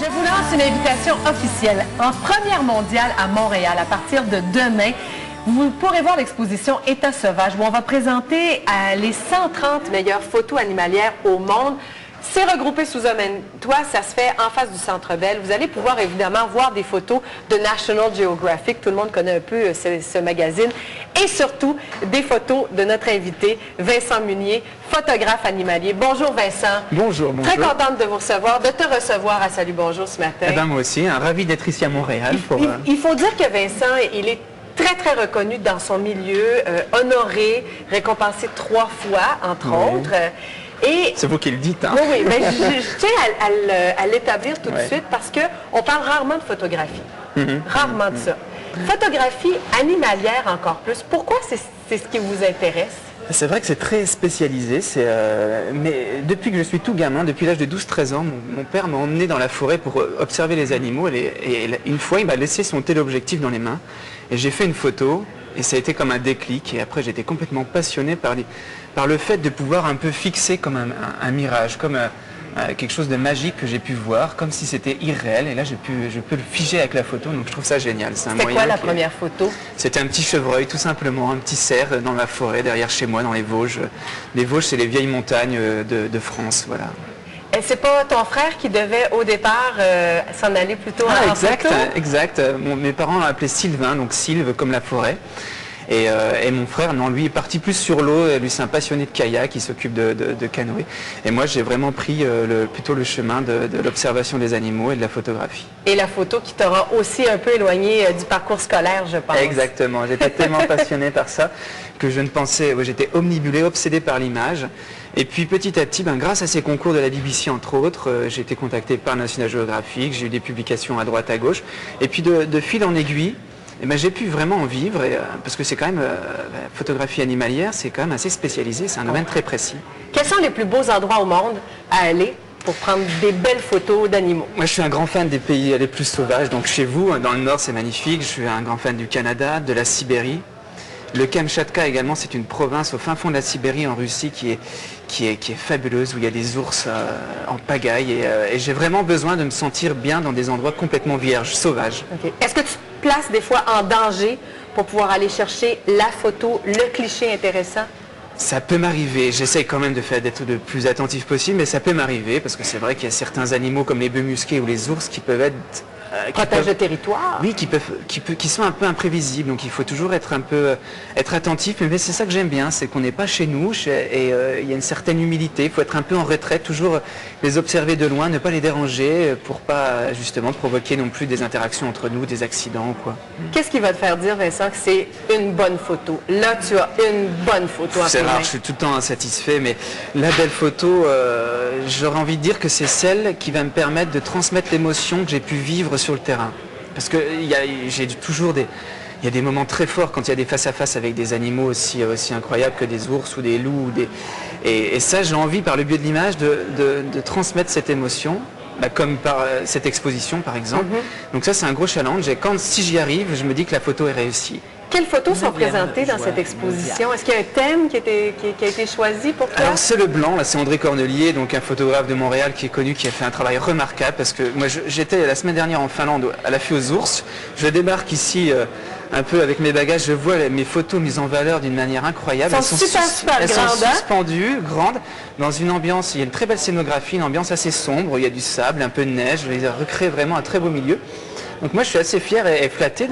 Je vous lance une invitation officielle. En première mondiale à Montréal, à partir de demain, vous pourrez voir l'exposition État sauvage où on va présenter les 130 meilleures photos animalières au monde. C'est regroupé sous un même toit, ça se fait en face du Centre Bell. Vous allez pouvoir évidemment voir des photos de National Geographic, tout le monde connaît un peu ce magazine, et surtout des photos de notre invité, Vincent Munier, photographe animalier. Bonjour Vincent. Bonjour, bonjour. Très contente de vous recevoir, de te recevoir à Salut Bonjour ce matin. Eh ben, moi aussi, ravi d'être ici à Montréal. Il faut dire que Vincent, il est très reconnu dans son milieu, honoré, récompensé 3 fois, entre autres. C'est vous qui le dites, hein? Oui, mais je tiens à l'établir tout de suite parce qu'on parle rarement de photographie. Rarement de ça. Photographie animalière encore plus. Pourquoi c'est ce qui vous intéresse? C'est vrai que c'est très spécialisé, mais depuis que je suis tout gamin, depuis l'âge de 12-13 ans, mon père m'a emmené dans la forêt pour observer les animaux et une fois il m'a laissé son téléobjectif dans les mains et j'ai fait une photo et ça a été comme un déclic et après j'étais complètement passionné par le fait de pouvoir un peu fixer comme un mirage, comme quelque chose de magique que j'ai pu voir, comme si c'était irréel et là je peux le figer avec la photo, donc je trouve ça génial. C'était quoi la première photo? C'était un petit chevreuil tout simplement, un petit cerf dans la forêt derrière chez moi dans les Vosges. Les Vosges c'est les vieilles montagnes de France, voilà. Et c'est pas ton frère qui devait au départ s'en aller plutôt en photo? Exact. Mes parents l'ont appelé Sylvain, donc Sylve comme la forêt. Et mon frère, non, lui est parti plus sur l'eau, lui c'est un passionné de kayak, il s'occupe de canoë. Et moi j'ai vraiment pris plutôt le chemin de l'observation des animaux et de la photographie. Et la photo qui t'aura aussi un peu éloigné du parcours scolaire, je pense. Exactement, j'étais tellement passionné par ça que je ne pensais, j'étais omnibulé, obsédé par l'image. Et puis petit à petit, grâce à ces concours de la BBC entre autres, j'ai été contacté par National Geographic, j'ai eu des publications à droite à gauche. Et puis de fil en aiguille, j'ai pu vraiment en vivre, parce que c'est quand même, la photographie animalière, c'est quand même assez spécialisé, c'est un domaine très précis. Quels sont les plus beaux endroits au monde à aller pour prendre des belles photos d'animaux? Moi je suis un grand fan des pays les plus sauvages, donc chez vous, dans le nord c'est magnifique, je suis un grand fan du Canada, de la Sibérie. Le Kamchatka également, c'est une province au fin fond de la Sibérie en Russie qui est fabuleuse, où il y a des ours en pagaille et j'ai vraiment besoin de me sentir bien dans des endroits complètement vierges, sauvages. Okay. Est-ce que tu te places des fois en danger pour pouvoir aller chercher la photo, le cliché intéressant? Ça peut m'arriver, j'essaye quand même d'être le plus attentif possible, mais ça peut m'arriver parce que c'est vrai qu'il y a certains animaux comme les bœufs musqués ou les ours qui peuvent être... Protège le territoire. Oui, qui sont un peu imprévisibles, donc il faut toujours être attentif, mais c'est ça que j'aime bien, c'est qu'on n'est pas chez nous, et il y a une certaine humilité, il faut être un peu en retraite, toujours les observer de loin, ne pas les déranger, pour pas justement provoquer non plus des interactions entre nous, des accidents ou quoi. Qu'est-ce qui va te faire dire, Vincent, que c'est une bonne photo? Là, tu as une bonne photo. C'est rare, je suis tout le temps insatisfait, mais la belle photo, j'aurais envie de dire que c'est celle qui va me permettre de transmettre l'émotion que j'ai pu vivre sur le terrain. Parce que j'ai toujours il y a des moments très forts quand il y a des face-à-face avec des animaux aussi incroyables que des ours ou des loups. Et ça, j'ai envie, par le biais de l'image, de transmettre cette émotion, comme par cette exposition, par exemple. Donc ça, c'est un gros challenge. Et si j'y arrive, je me dis que la photo est réussie. Quelles photos sont présentées dans cette exposition? Est-ce qu'il y a un thème qui a été choisi pour toi? Alors c'est le blanc, là c'est André Cornelier, donc un photographe de Montréal qui est connu, qui a fait un travail remarquable, parce que moi j'étais la semaine dernière en Finlande à l'affût aux ours, je débarque ici un peu avec mes bagages, je vois mes photos mises en valeur d'une manière incroyable. Elles sont super suspendues, grandes, dans une ambiance, il y a une très belle scénographie, une ambiance assez sombre, il y a du sable, un peu de neige, je les ai recréé vraiment un très beau milieu. Donc moi je suis assez fier et flatté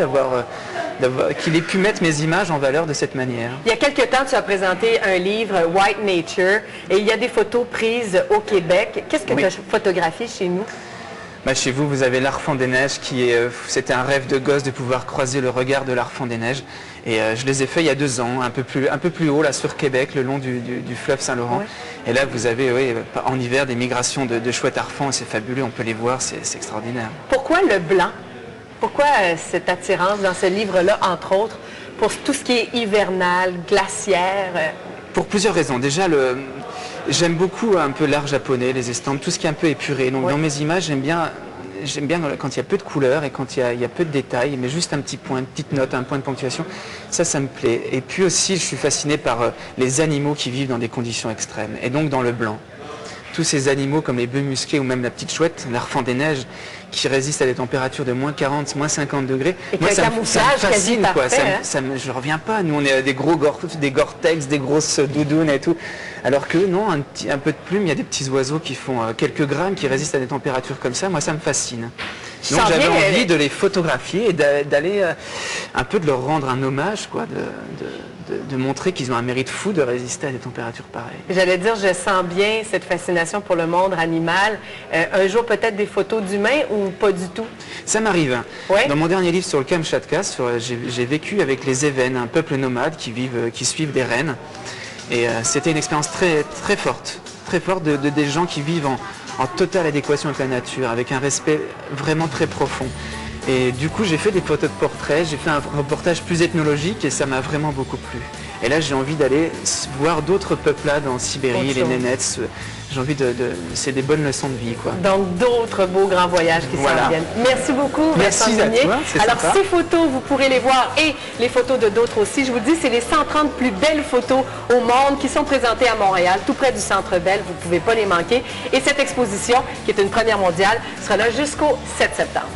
qu'il ait pu mettre mes images en valeur de cette manière. Il y a quelques temps, tu as présenté un livre, White Nature, et il y a des photos prises au Québec. Qu'est-ce que tu as photographié chez nous? Chez vous, vous avez l'Arfand des Neiges, c'était un rêve de gosse de pouvoir croiser le regard de l'Arfand des Neiges. Et je les ai faits il y a 2 ans, un peu plus haut, là sur Québec, le long du fleuve Saint-Laurent. Et là, vous avez en hiver des migrations de chouettes arfands, c'est fabuleux, on peut les voir, c'est extraordinaire. Pourquoi le blanc? Pourquoi cette attirance dans ce livre-là, entre autres, pour tout ce qui est hivernal, glaciaire? Pour plusieurs raisons. Déjà, j'aime beaucoup un peu l'art japonais, les estampes, tout ce qui est un peu épuré. Donc dans mes images, j'aime bien quand il y a peu de couleurs et quand il y a peu de détails, mais juste un petit point, une petite note, un point de ponctuation, ça me plaît. Et puis aussi, je suis fasciné par les animaux qui vivent dans des conditions extrêmes, et donc dans le blanc. tous ces animaux comme les bœufs musqués ou même la petite chouette, l'Arfan des neiges, qui résistent à des températures de moins 40, moins 50 degrés. Et moi, ça me fascine, quoi. Parfait, je ne reviens pas. Nous, on est des Gore-Tex, des grosses doudounes et tout. Alors que non, un peu de plume, il y a des petits oiseaux qui font quelques grammes, qui résistent à des températures comme ça. Moi, ça me fascine. Donc j'avais envie de les photographier et d'aller un peu de leur rendre un hommage, quoi, de montrer qu'ils ont un mérite fou de résister à des températures pareilles. J'allais dire, je sens bien cette fascination pour le monde animal. Un jour peut-être des photos d'humains ou pas du tout? Ça m'arrive. Ouais. Dans mon dernier livre sur le Kamchatka, j'ai vécu avec les Évennes, un peuple nomade qui suivent des rennes. Et c'était une expérience très, très forte des gens qui vivent en totale adéquation avec la nature, avec un respect vraiment très profond. Et du coup, j'ai fait des photos de portraits, j'ai fait un reportage plus ethnologique et ça m'a vraiment beaucoup plu. Et là, j'ai envie d'aller voir d'autres peuplades en Sibérie, les Nénètes. J'ai envie c'est des bonnes leçons de vie, quoi. Donc, d'autres beaux grands voyages qui s'en viennent. Merci beaucoup, Vincent Meunier. Toi, alors, sympa. ces photos, vous pourrez les voir et les photos de d'autres aussi. Je vous dis, c'est les 130 plus belles photos au monde qui sont présentées à Montréal, tout près du Centre Bell. Vous ne pouvez pas les manquer. Et cette exposition, qui est une première mondiale, sera là jusqu'au 7 septembre.